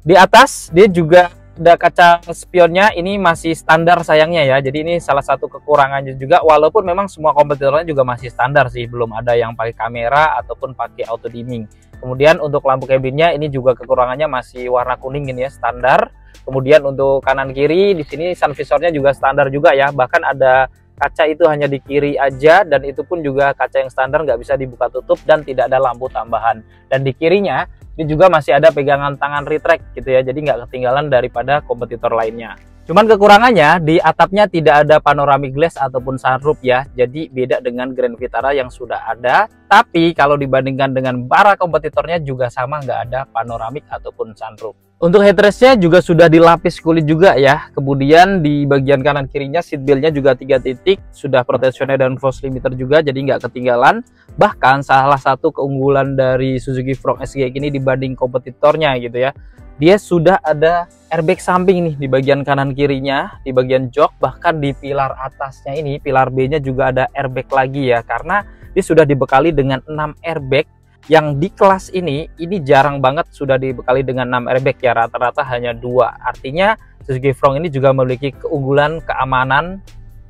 B: Di atas dia juga ada kaca spionnya, ini masih standar sayangnya ya, jadi ini salah satu kekurangannya juga, walaupun memang semua kompetitornya juga masih standar sih, belum ada yang pakai kamera ataupun pakai auto dimming. Kemudian untuk lampu kabinnya ini juga kekurangannya masih warna kuning ini ya, standar. Kemudian untuk kanan kiri di sini sun visornya juga standar juga ya, bahkan ada kaca itu hanya di kiri aja, dan itu pun juga kaca yang standar, nggak bisa dibuka tutup dan tidak ada lampu tambahan. Dan di kirinya ini juga masih ada pegangan tangan retract gitu ya, jadi nggak ketinggalan daripada kompetitor lainnya. Cuman kekurangannya di atapnya tidak ada panoramic glass ataupun sunroof ya. Jadi beda dengan Grand Vitara yang sudah ada. Tapi kalau dibandingkan dengan para kompetitornya juga sama, nggak ada panoramic ataupun sunroof. Untuk headrestnya juga sudah dilapis kulit juga ya. Kemudian di bagian kanan kirinya seatbeltnya juga 3 titik. Sudah proteksioner dan force limiter juga, jadi nggak ketinggalan. Bahkan salah satu keunggulan dari Suzuki Frontline SGX ini dibanding kompetitornya gitu ya. Dia sudah ada airbag samping nih di bagian kanan kirinya, di bagian jok, bahkan di pilar atasnya ini, pilar B-nya juga ada airbag lagi ya, karena dia sudah dibekali dengan 6 airbag yang di kelas ini jarang banget sudah dibekali dengan 6 airbag ya, rata-rata hanya 2. Artinya Suzuki Frontline ini juga memiliki keunggulan keamanan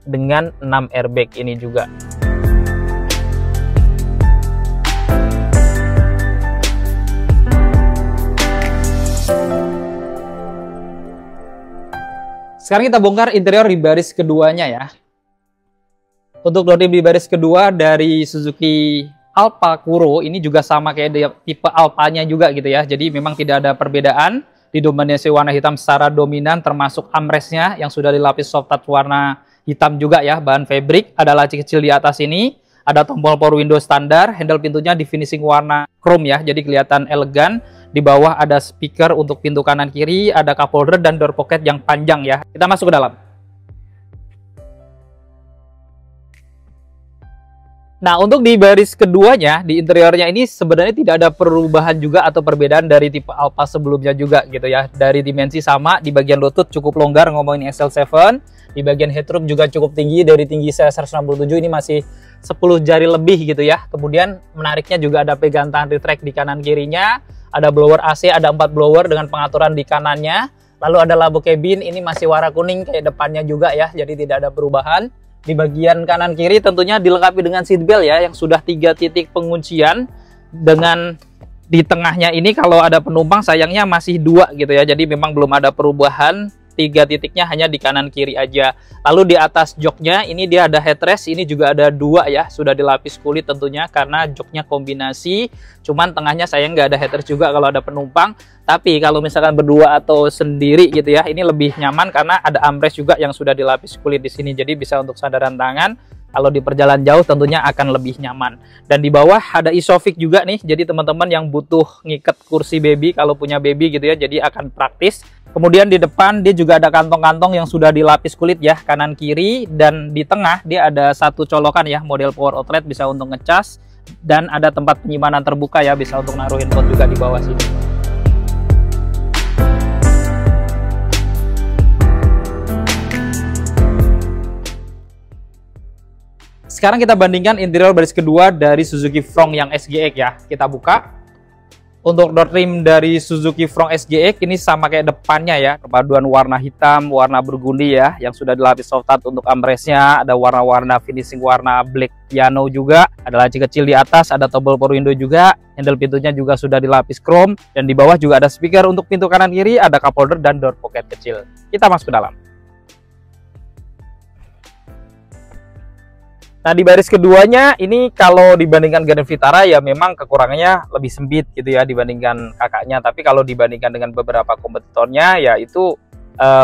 B: dengan 6 airbag ini juga. Sekarang kita bongkar interior di baris keduanya ya. Untuk door trim di baris kedua dari Suzuki Alfa Kuro ini juga sama kayak tipe Alphanya juga gitu ya. Jadi memang tidak ada perbedaan. Didominasi warna hitam secara dominan, termasuk armrestnya yang sudah dilapis soft touch warna hitam juga ya, bahan fabric. Ada laci kecil di atas ini, ada tombol power window standar, handle pintunya di finishing warna chrome ya, jadi kelihatan elegan. Di bawah ada speaker untuk pintu kanan kiri, ada cup holder dan door pocket yang panjang ya. Kita masuk ke dalam. Nah, untuk di baris keduanya, di interiornya ini sebenarnya tidak ada perubahan juga atau perbedaan dari tipe Alfa sebelumnya juga gitu ya. Dari dimensi sama, di bagian lutut cukup longgar ngomongin XL7. Di bagian headroom juga cukup tinggi, dari tinggi saya 167 ini masih 10 jari lebih gitu ya. Kemudian menariknya juga ada pegangan tangan retract di kanan kirinya. Ada blower AC, ada 4 blower dengan pengaturan di kanannya. Lalu ada lampu cabin, ini masih warna kuning kayak depannya juga ya, jadi tidak ada perubahan. Di bagian kanan kiri tentunya dilengkapi dengan seat belt ya, yang sudah 3 titik penguncian. Dengan di tengahnya ini kalau ada penumpang sayangnya masih 2 gitu ya, jadi memang belum ada perubahan. 3 titiknya hanya di kanan kiri aja. Lalu di atas joknya ini dia ada headrest, ini juga ada 2 ya, sudah dilapis kulit tentunya karena joknya kombinasi. Cuman tengahnya sayang nggak ada headrest juga kalau ada penumpang. Tapi kalau misalkan berdua atau sendiri gitu ya, ini lebih nyaman karena ada armrest juga yang sudah dilapis kulit di sini, jadi bisa untuk sandaran tangan. Kalau di perjalanan jauh tentunya akan lebih nyaman. Dan di bawah ada isofix juga nih, jadi teman-teman yang butuh ngiket kursi baby kalau punya baby gitu ya, jadi akan praktis. Kemudian di depan dia juga ada kantong-kantong yang sudah dilapis kulit ya, kanan kiri. Dan di tengah dia ada satu colokan ya, model power outlet, bisa untuk ngecas. Dan ada tempat penyimpanan terbuka ya, bisa untuk naruh handphone juga di bawah sini. Sekarang kita bandingkan interior baris kedua dari Suzuki Frontline yang SGX ya. Kita buka. Untuk door trim dari Suzuki Frontline SGX ini sama kayak depannya ya. Perpaduan warna hitam, warna burgundi ya, yang sudah dilapis soft touch untuk armrestnya. Ada warna-warna finishing warna black piano juga. Ada laci kecil di atas, ada tombol power window juga. Handle pintunya juga sudah dilapis chrome. Dan di bawah juga ada speaker untuk pintu kanan kiri, ada cup holder dan door pocket kecil. Kita masuk ke dalam. Nah, di baris keduanya ini kalau dibandingkan Grand Vitara ya memang kekurangannya lebih sempit gitu ya dibandingkan kakaknya. Tapi kalau dibandingkan dengan beberapa kompetitornya ya itu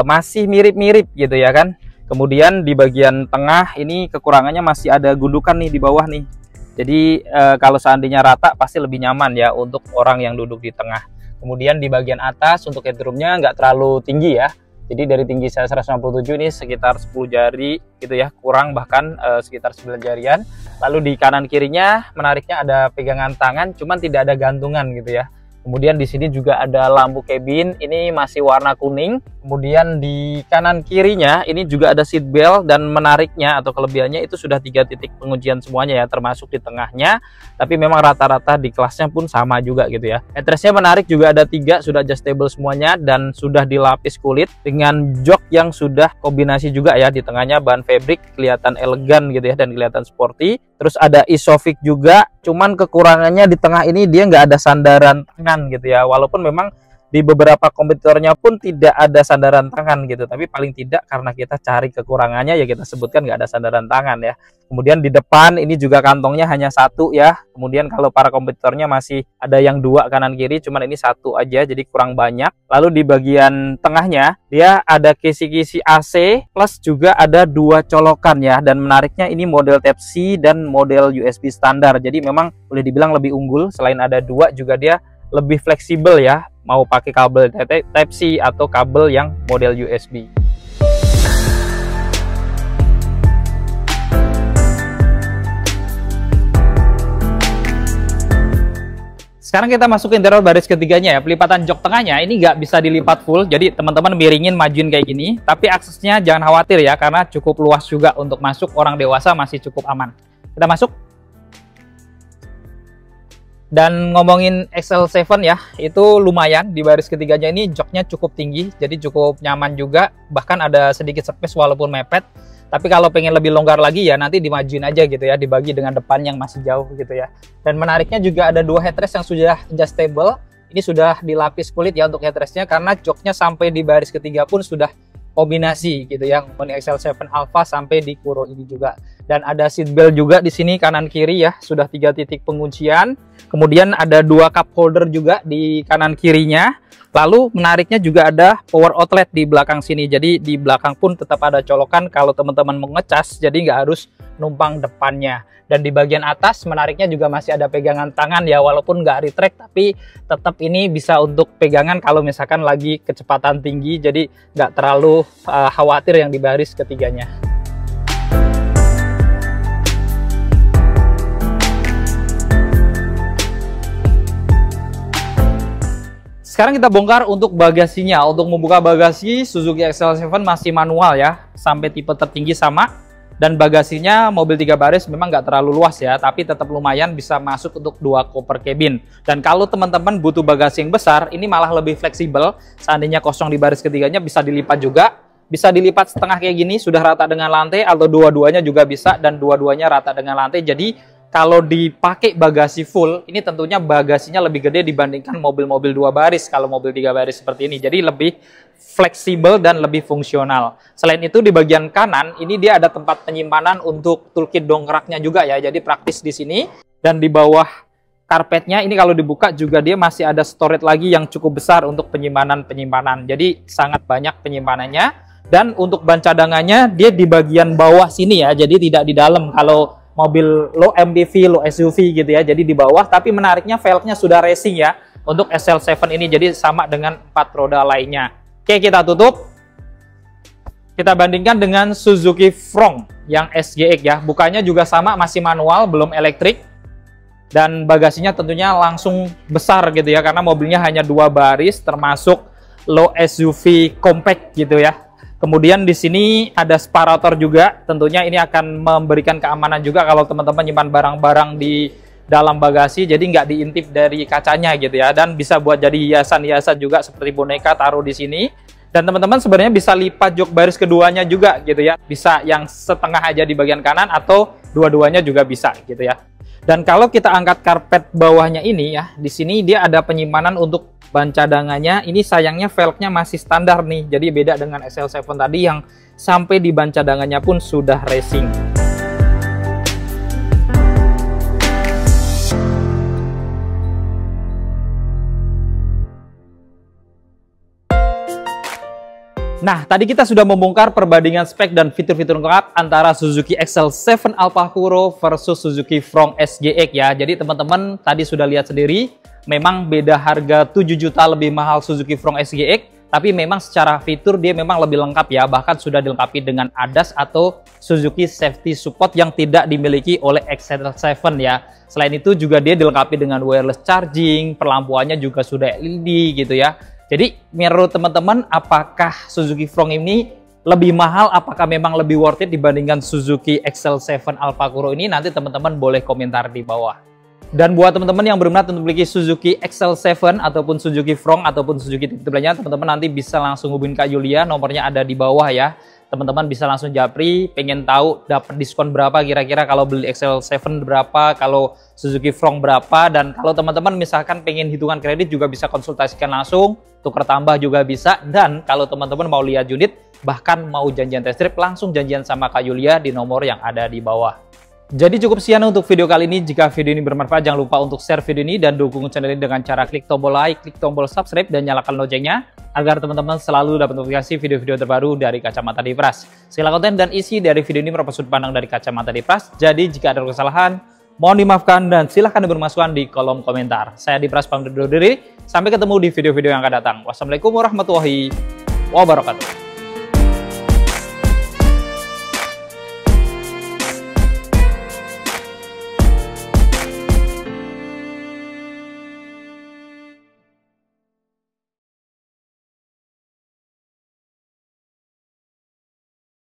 B: masih mirip-mirip gitu ya kan. Kemudian di bagian tengah ini kekurangannya masih ada gundukan nih di bawah nih. Jadi kalau seandainya rata pasti lebih nyaman ya untuk orang yang duduk di tengah. Kemudian di bagian atas untuk headroomnya nggak terlalu tinggi ya. Jadi dari tinggi saya 167 ini sekitar 10 jari gitu ya, kurang bahkan sekitar 9 jarian. Lalu di kanan kirinya menariknya ada pegangan tangan, cuman tidak ada gantungan gitu ya. Kemudian di sini juga ada lampu cabin, ini masih warna kuning. Kemudian di kanan kirinya ini juga ada seat belt, dan menariknya atau kelebihannya itu sudah 3 titik penguncian semuanya ya, termasuk di tengahnya. Tapi memang rata-rata di kelasnya pun sama juga gitu ya. Headrestnya menarik juga ada 3, sudah adjustable semuanya dan sudah dilapis kulit dengan jok yang sudah kombinasi juga ya. Di tengahnya bahan fabric, kelihatan elegan gitu ya dan kelihatan sporty. Terus ada isofix juga, cuman kekurangannya di tengah ini dia nggak ada sandaran tangan gitu ya. Walaupun memang Di beberapa kompetitornya pun tidak ada sandaran tangan gitu, tapi paling tidak karena kita cari kekurangannya ya kita sebutkan nggak ada sandaran tangan ya. Kemudian di depan ini juga kantongnya hanya satu ya. Kemudian kalau para kompetitornya masih ada yang dua kanan kiri, cuman ini satu aja, jadi kurang banyak. Lalu di bagian tengahnya dia ada kisi-kisi AC plus juga ada dua colokan ya. Dan menariknya ini model Type-C dan model USB standar. Jadi memang boleh dibilang lebih unggul. Selain ada dua juga dia lebih fleksibel ya, mau pakai kabel Type-C atau kabel yang model USB. Sekarang kita masuk ke interior baris ketiganya ya. Pelipatan jok tengahnya ini nggak bisa dilipat full, jadi teman-teman miringin majuin kayak gini. Tapi aksesnya jangan khawatir ya, karena cukup luas juga untuk masuk, orang dewasa masih cukup aman. Kita masuk. Dan ngomongin XL7 ya, itu lumayan di baris ketiganya ini joknya cukup tinggi, jadi cukup nyaman juga. Bahkan ada sedikit space walaupun mepet. Tapi kalau pengen lebih longgar lagi ya nanti dimajuin aja gitu ya, dibagi dengan depan yang masih jauh gitu ya. Dan menariknya juga ada dua headrest yang sudah adjustable. Ini sudah dilapis kulit ya untuk headrestnya, karena joknya sampai di baris ketiga pun sudah kombinasi gitu ya, XL7 Alpha sampai di Kuro ini juga. Dan ada seat belt juga di sini kanan kiri ya, sudah 3 titik penguncian. Kemudian ada 2 cup holder juga di kanan kirinya. Lalu menariknya juga ada power outlet di belakang sini. Jadi di belakang pun tetap ada colokan kalau teman-teman mau ngecas, jadi nggak harus numpang depannya. Dan di bagian atas menariknya juga masih ada pegangan tangan ya, walaupun nggak retract, tapi tetap ini bisa untuk pegangan kalau misalkan lagi kecepatan tinggi, jadi nggak terlalu khawatir yang di baris ketiganya. Sekarang kita bongkar untuk bagasinya. Untuk membuka bagasi Suzuki XL7 masih manual ya, sampai tipe tertinggi sama. Dan bagasinya mobil 3 baris memang nggak terlalu luas ya, tapi tetap lumayan bisa masuk untuk 2 koper cabin. Dan kalau teman-teman butuh bagasi yang besar, ini malah lebih fleksibel. Seandainya kosong di baris ketiganya bisa dilipat juga. Bisa dilipat setengah kayak gini, sudah rata dengan lantai, atau dua-duanya juga bisa, dan dua-duanya rata dengan lantai. Jadi kalau dipakai bagasi full, ini tentunya bagasinya lebih gede dibandingkan mobil-mobil 2 baris kalau mobil 3 baris seperti ini. Jadi lebih fleksibel dan lebih fungsional. Selain itu di bagian kanan, ini dia ada tempat penyimpanan untuk toolkit dongkraknya juga ya. Jadi praktis di sini. Dan di bawah karpetnya ini kalau dibuka juga dia masih ada storage lagi yang cukup besar untuk penyimpanan-penyimpanan. Jadi sangat banyak penyimpanannya. Dan untuk ban cadangannya dia di bagian bawah sini ya. Jadi tidak di dalam kalau mobil low MPV, low SUV gitu ya, jadi di bawah. Tapi menariknya velgnya sudah racing ya untuk XL7 ini, jadi sama dengan 4 roda lainnya. Oke, kita tutup. Kita bandingkan dengan Suzuki Front yang SGX ya, bukanya juga sama, masih manual, belum elektrik. Dan bagasinya tentunya langsung besar gitu ya, karena mobilnya hanya 2 baris termasuk low SUV compact gitu ya. Kemudian di sini ada separator juga, tentunya ini akan memberikan keamanan juga kalau teman-teman nyimpan barang-barang di dalam bagasi, jadi nggak diintip dari kacanya gitu ya. Dan bisa buat jadi hiasan-hiasan juga seperti boneka taruh di sini. Dan teman-teman sebenarnya bisa lipat jok baris keduanya juga gitu ya. Bisa yang setengah aja di bagian kanan atau dua-duanya juga bisa gitu ya. Dan kalau kita angkat karpet bawahnya ini ya, di sini dia ada penyimpanan untuk ban cadangannya. Ini sayangnya velgnya masih standar nih, jadi beda dengan XL7 tadi yang sampai di ban cadangannya pun sudah racing. Nah, tadi kita sudah membongkar perbandingan spek dan fitur-fitur lengkap antara Suzuki XL7 Alpha Kuro versus Suzuki Front SGX ya. Jadi teman-teman tadi sudah lihat sendiri, memang beda harga 7 juta lebih mahal Suzuki Front SGX, tapi memang secara fitur dia memang lebih lengkap ya, bahkan sudah dilengkapi dengan ADAS atau Suzuki Safety Support yang tidak dimiliki oleh XL7 ya. Selain itu juga dia dilengkapi dengan wireless charging, perlampuannya juga sudah LED gitu ya. Jadi menurut teman-teman, apakah Suzuki Front ini lebih mahal, apakah memang lebih worth it dibandingkan Suzuki XL7 Alpha Kuro ini? Nanti teman-teman boleh komentar di bawah. Dan buat teman-teman yang berminat untuk memiliki Suzuki XL7 ataupun Suzuki Front ataupun Suzuki tipe lainnya, teman-teman nanti bisa langsung hubungin Kak Yulia, nomornya ada di bawah ya. teman-teman bisa langsung japri, pengen tahu dapat diskon berapa kira-kira kalau beli XL7 berapa, kalau Suzuki Frontline berapa, dan kalau teman-teman misalkan pengen hitungan kredit juga bisa konsultasikan langsung, tukar tambah juga bisa, dan kalau teman-teman mau lihat unit, bahkan mau janjian test drive, langsung janjian sama Kak Yulia di nomor yang ada di bawah. Jadi cukup sekian untuk video kali ini. Jika video ini bermanfaat, jangan lupa untuk share video ini dan dukung channel ini dengan cara klik tombol like, klik tombol subscribe, dan nyalakan loncengnya agar teman-teman selalu dapat notifikasi video-video terbaru dari Kacamata Dipras. Segala konten dan isi dari video ini merupakan sudut pandang dari Kacamata Dipras. Jadi jika ada kesalahan, mohon dimaafkan dan silahkan bermasukan di kolom komentar. Saya Dipras pamit undur diri. Sampai ketemu di video-video yang akan datang. Wassalamualaikum warahmatullahi wabarakatuh.